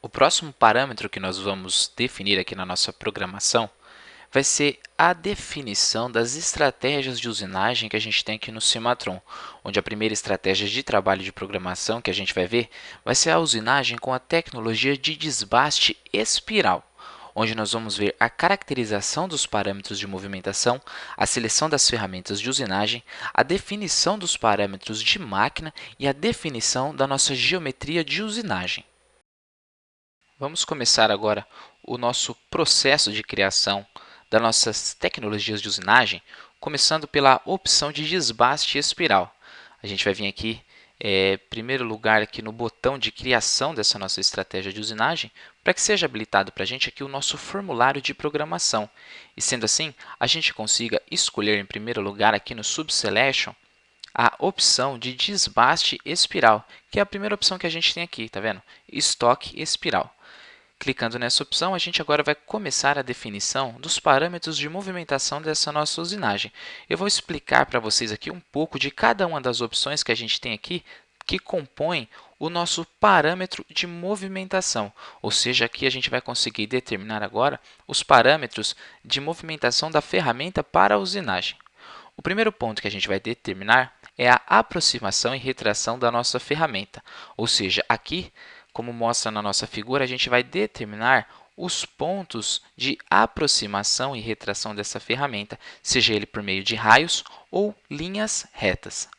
O próximo parâmetro que nós vamos definir aqui na nossa programação vai ser a definição das estratégias de usinagem que a gente tem aqui no Cimatron, onde a primeira estratégia de trabalho de programação que a gente vai ver vai ser a usinagem com a tecnologia de desbaste espiral, onde nós vamos ver a caracterização dos parâmetros de movimentação, a seleção das ferramentas de usinagem, a definição dos parâmetros de máquina e a definição da nossa geometria de usinagem. Vamos começar agora o nosso processo de criação das nossas tecnologias de usinagem, começando pela opção de desbaste espiral. A gente vai vir aqui, em primeiro lugar, aqui no botão de criação dessa nossa estratégia de usinagem, para que seja habilitado para a gente aqui o nosso formulário de programação. E sendo assim, a gente consiga escolher em primeiro lugar aqui no Subselection a opção de desbaste espiral, que é a primeira opção que a gente tem aqui, tá vendo? Estoque espiral. Clicando nessa opção, a gente agora vai começar a definição dos parâmetros de movimentação dessa nossa usinagem. Eu vou explicar para vocês aqui um pouco de cada uma das opções que a gente tem aqui que compõem o nosso parâmetro de movimentação, ou seja, aqui a gente vai conseguir determinar agora os parâmetros de movimentação da ferramenta para a usinagem. O primeiro ponto que a gente vai determinar é a aproximação e retração da nossa ferramenta, ou seja, aqui, como mostra na nossa figura, a gente vai determinar os pontos de aproximação e retração dessa ferramenta, seja ele por meio de raios ou linhas retas.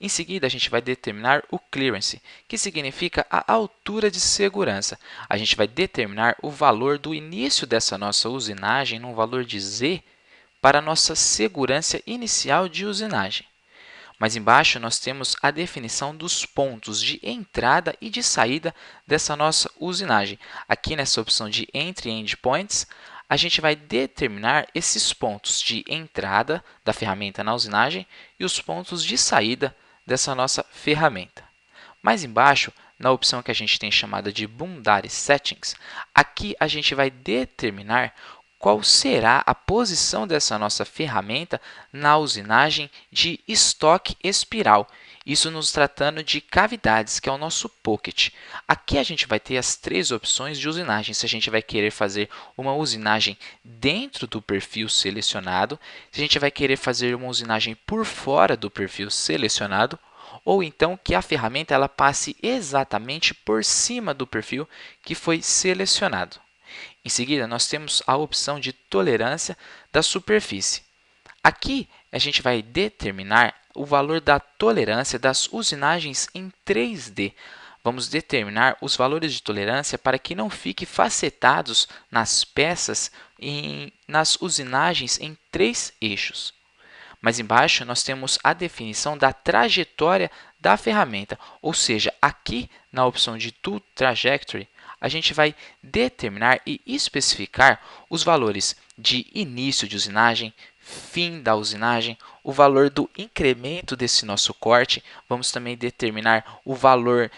Em seguida, a gente vai determinar o clearance, que significa a altura de segurança. A gente vai determinar o valor do início dessa nossa usinagem num valor de Z para a nossa segurança inicial de usinagem. Mais embaixo, nós temos a definição dos pontos de entrada e de saída dessa nossa usinagem. Aqui nessa opção de Entry Endpoints, a gente vai determinar esses pontos de entrada da ferramenta na usinagem e os pontos de saída dessa nossa ferramenta. Mais embaixo, na opção que a gente tem chamada de Boundary Settings, aqui a gente vai determinar qual será a posição dessa nossa ferramenta na usinagem de estoque espiral. Isso nos tratando de cavidades, que é o nosso pocket. Aqui a gente vai ter as três opções de usinagem. Se a gente vai querer fazer uma usinagem dentro do perfil selecionado, se a gente vai querer fazer uma usinagem por fora do perfil selecionado, ou então que a ferramenta ela passe exatamente por cima do perfil que foi selecionado. Em seguida, nós temos a opção de tolerância da superfície. Aqui, a gente vai determinar o valor da tolerância das usinagens em 3D. Vamos determinar os valores de tolerância para que não fiquem facetados nas peças e nas usinagens em 3 eixos. Mais embaixo, nós temos a definição da trajetória da ferramenta, ou seja, aqui na opção de Tool Trajectory, a gente vai determinar e especificar os valores de início de usinagem, fim da usinagem, o valor do incremento desse nosso corte. Vamos também determinar o valor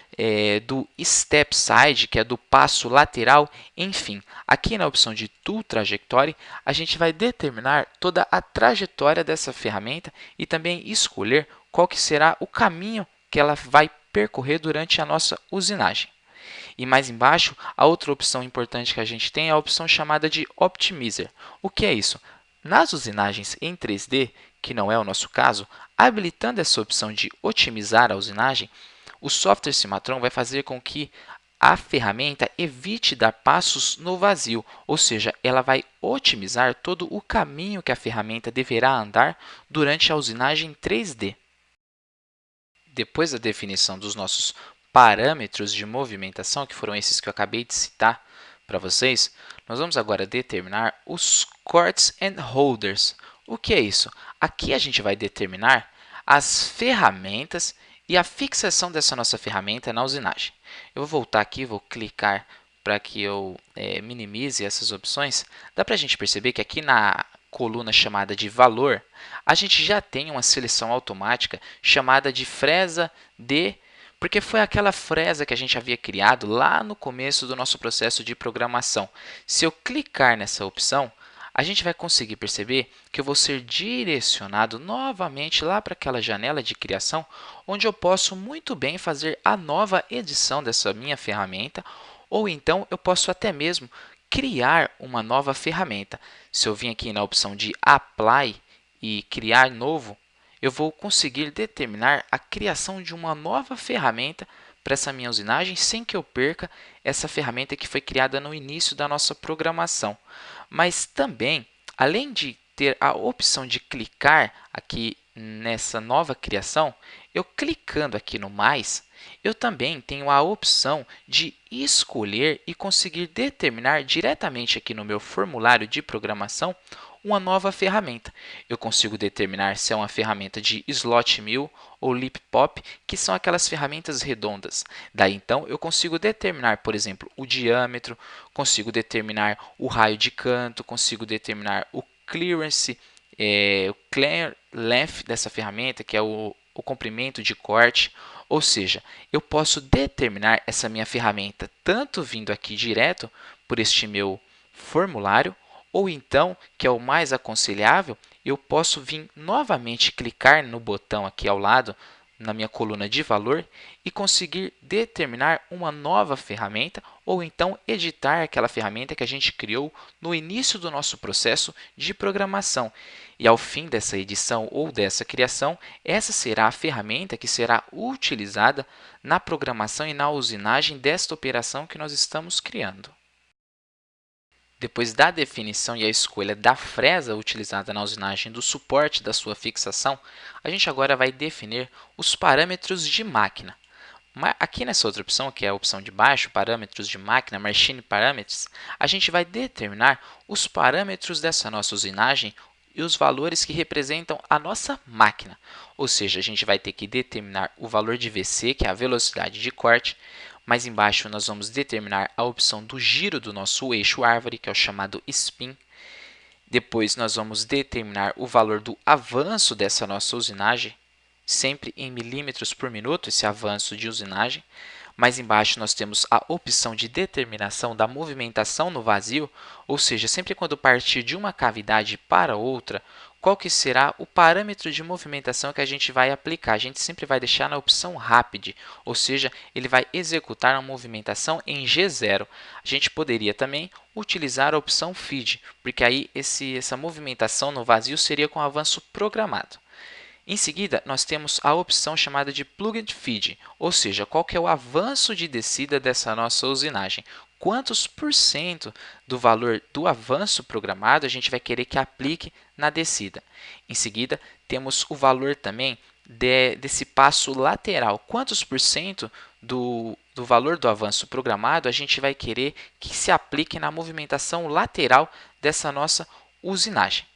do step side, que é do passo lateral. Enfim, aqui na opção de Tool Trajectory, a gente vai determinar toda a trajetória dessa ferramenta e também escolher qual que será o caminho que ela vai percorrer durante a nossa usinagem. E mais embaixo, a outra opção importante que a gente tem é a opção chamada de Optimizer. O que é isso? Nas usinagens em 3D, que não é o nosso caso, habilitando essa opção de otimizar a usinagem, o software Cimatron vai fazer com que a ferramenta evite dar passos no vazio, ou seja, ela vai otimizar todo o caminho que a ferramenta deverá andar durante a usinagem 3D. Depois da definição dos nossos parâmetros de movimentação, que foram esses que eu acabei de citar para vocês, nós vamos agora determinar os Cords and Holders. O que é isso? Aqui a gente vai determinar as ferramentas e a fixação dessa nossa ferramenta na usinagem. Eu vou voltar aqui, vou clicar para que eu minimize essas opções. Dá para a gente perceber que aqui na coluna chamada de valor, a gente já tem uma seleção automática chamada de fresa de, porque foi aquela fresa que a gente havia criado lá no começo do nosso processo de programação. Se eu clicar nessa opção, a gente vai conseguir perceber que eu vou ser direcionado novamente lá para aquela janela de criação, onde eu posso muito bem fazer a nova edição dessa minha ferramenta, Ou então, eu posso até mesmo criar uma nova ferramenta. Se eu vim aqui na opção de Apply e criar novo, eu vou conseguir determinar a criação de uma nova ferramenta para essa minha usinagem sem que eu perca essa ferramenta que foi criada no início da nossa programação. Mas também, além de ter a opção de clicar aqui nessa nova criação, eu clicando aqui no mais, eu também tenho a opção de escolher e conseguir determinar diretamente aqui no meu formulário de programação uma nova ferramenta. Eu consigo determinar se é uma ferramenta de slot mill ou lip pop, que são aquelas ferramentas redondas. Daí, então, eu consigo determinar, por exemplo, o diâmetro, consigo determinar o raio de canto, consigo determinar o clearance, o clear length dessa ferramenta, que é o comprimento de corte. Ou seja, eu posso determinar essa minha ferramenta tanto vindo aqui direto por este meu formulário, ou então, que é o mais aconselhável, eu posso vir novamente clicar no botão aqui ao lado, na minha coluna de valor, e conseguir determinar uma nova ferramenta, ou então editar aquela ferramenta que a gente criou no início do nosso processo de programação. E ao fim dessa edição ou dessa criação, essa será a ferramenta que será utilizada na programação e na usinagem desta operação que nós estamos criando. Depois da definição e a escolha da fresa utilizada na usinagem do suporte da sua fixação, a gente agora vai definir os parâmetros de máquina. Aqui nessa outra opção, que é a opção de baixo, parâmetros de máquina, Machine Parameters, a gente vai determinar os parâmetros dessa nossa usinagem e os valores que representam a nossa máquina. Ou seja, a gente vai ter que determinar o valor de VC, que é a velocidade de corte. Mais embaixo, nós vamos determinar a opção do giro do nosso eixo árvore, que é o chamado spin. Depois, nós vamos determinar o valor do avanço dessa nossa usinagem, sempre em milímetros por minuto, esse avanço de usinagem. Mais embaixo, nós temos a opção de determinação da movimentação no vazio, ou seja, sempre quando partir de uma cavidade para outra, qual que será o parâmetro de movimentação que a gente vai aplicar. A gente sempre vai deixar na opção Rapid, ou seja, ele vai executar uma movimentação em G0. A gente poderia também utilizar a opção Feed, porque aí essa movimentação no vazio seria com avanço programado. Em seguida, nós temos a opção chamada de Plugged Feed, ou seja, qual que é o avanço de descida dessa nossa usinagem. Quantos por cento do valor do avanço programado a gente vai querer que aplique na descida. Em seguida, temos o valor também desse passo lateral. Quantos por cento do valor do avanço programado a gente vai querer que se aplique na movimentação lateral dessa nossa usinagem.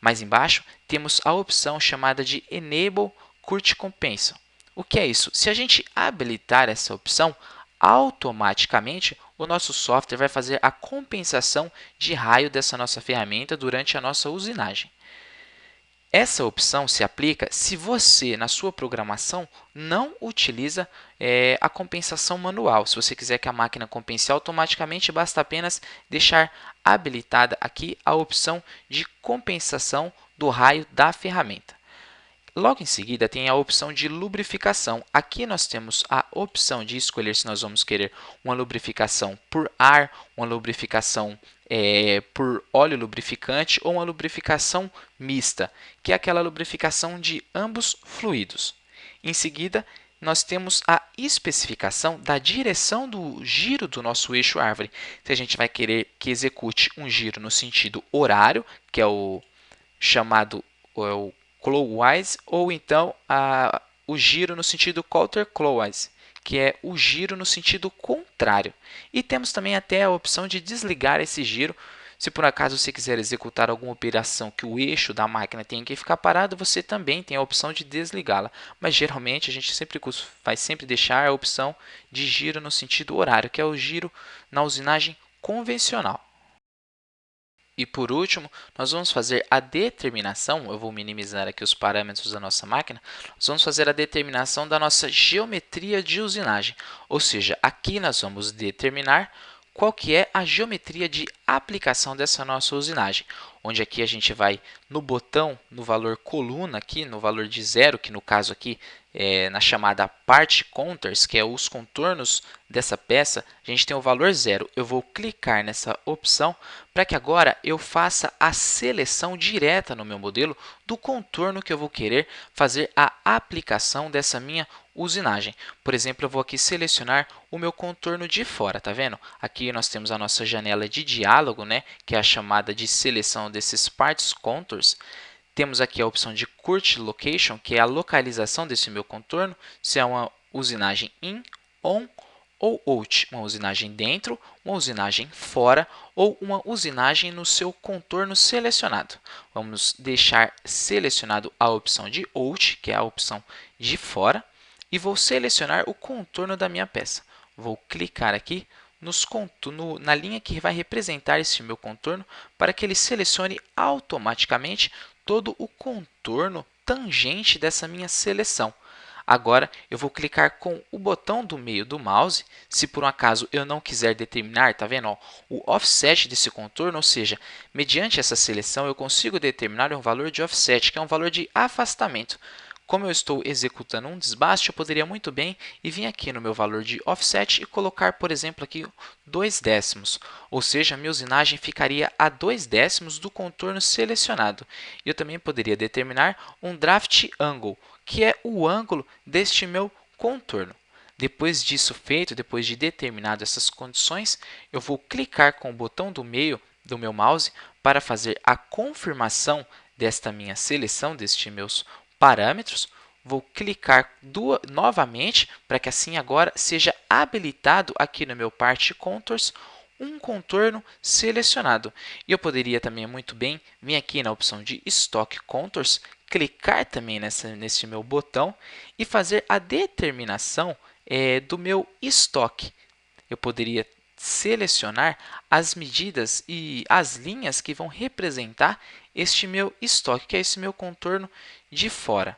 Mais embaixo, temos a opção chamada de Enable Current Compensation. O que é isso? Se a gente habilitar essa opção, automaticamente o nosso software vai fazer a compensação de raio dessa nossa ferramenta durante a nossa usinagem. Essa opção se aplica se você, na sua programação, não utiliza a compensação manual. Se você quiser que a máquina compense automaticamente, basta apenas deixar habilitada aqui a opção de compensação do raio da ferramenta. Logo em seguida, tem a opção de lubrificação. Aqui nós temos a opção de escolher se nós vamos querer uma lubrificação por ar, uma lubrificação por óleo lubrificante ou uma lubrificação mista, que é aquela lubrificação de ambos fluidos. Em seguida, nós temos a especificação da direção do giro do nosso eixo árvore. Se a gente vai querer que execute um giro no sentido horário, que é o chamado clockwise, ou então o giro no sentido counterclockwise, que é o giro no sentido contrário. E temos também até a opção de desligar esse giro. Se por acaso você quiser executar alguma operação que o eixo da máquina tenha que ficar parado, você também tem a opção de desligá-la. Mas geralmente a gente vai sempre deixar a opção de giro no sentido horário, que é o giro na usinagem convencional. E por último, nós vamos fazer a determinação, eu vou minimizar aqui os parâmetros da nossa máquina, nós vamos fazer a determinação da nossa geometria de usinagem. Ou seja, aqui nós vamos determinar qual que é a geometria de aplicação dessa nossa usinagem. Onde aqui a gente vai no botão, no valor coluna, aqui, no valor de 0, que no caso aqui na chamada Part Contours, que é os contornos dessa peça, a gente tem o valor 0. Eu vou clicar nessa opção para que agora eu faça a seleção direta no meu modelo do contorno que eu vou querer fazer a aplicação dessa minha usinagem. Por exemplo, eu vou aqui selecionar o meu contorno de fora, tá vendo? Aqui nós temos a nossa janela de diálogo, né, que é a chamada de seleção desses Parts Contours. Temos aqui a opção de Current Location, que é a localização desse meu contorno, se é uma usinagem in, on ou out, uma usinagem dentro, uma usinagem fora ou uma usinagem no seu contorno selecionado. Vamos deixar selecionado a opção de out, que é a opção de fora, e vou selecionar o contorno da minha peça. Vou clicar aqui na linha que vai representar esse meu contorno para que ele selecione automaticamente todo o contorno tangente dessa minha seleção. Agora, eu vou clicar com o botão do meio do mouse. Se por um acaso eu não quiser determinar, tá vendo, ó, o offset desse contorno, ou seja, mediante essa seleção eu consigo determinar um valor de offset, que é um valor de afastamento. Como eu estou executando um desbaste, eu poderia muito bem ir vir aqui no meu valor de offset e colocar, por exemplo, aqui 2 décimos, ou seja, a minha usinagem ficaria a 2 décimos do contorno selecionado. Eu também poderia determinar um draft angle, que é o ângulo deste meu contorno. Depois disso feito, depois de determinado essas condições, eu vou clicar com o botão do meio do meu mouse para fazer a confirmação desta minha seleção, destes meus parâmetros. Vou clicar novamente para que assim agora seja habilitado aqui no meu Part Contours um contorno selecionado. E eu poderia também muito bem vir aqui na opção de Stock Contours, clicar também nesse meu botão e fazer a determinação do meu estoque. Eu poderia selecionar as medidas e as linhas que vão representar este meu estoque, que é esse meu contorno de fora.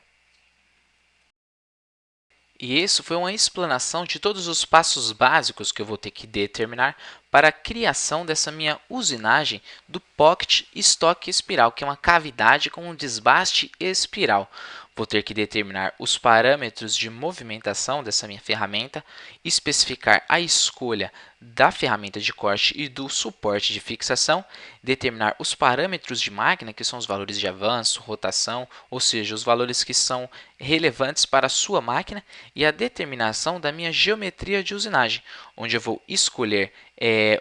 E isso foi uma explanação de todos os passos básicos que eu vou ter que determinar para a criação dessa minha usinagem do Pocket Stock Espiral, que é uma cavidade com um desbaste espiral. Vou ter que determinar os parâmetros de movimentação dessa minha ferramenta, especificar a escolha da ferramenta de corte e do suporte de fixação, determinar os parâmetros de máquina, que são os valores de avanço, rotação, ou seja, os valores que são relevantes para a sua máquina, e a determinação da minha geometria de usinagem, onde eu vou escolher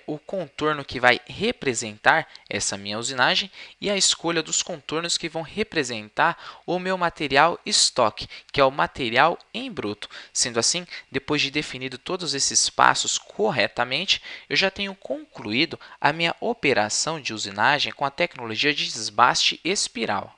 o contorno que vai representar essa minha usinagem e a escolha dos contornos que vão representar o meu material estoque, que é o material em bruto. Sendo assim, depois de definido todos esses passos corretamente, eu já tenho concluído a minha operação de usinagem com a tecnologia de desbaste espiral.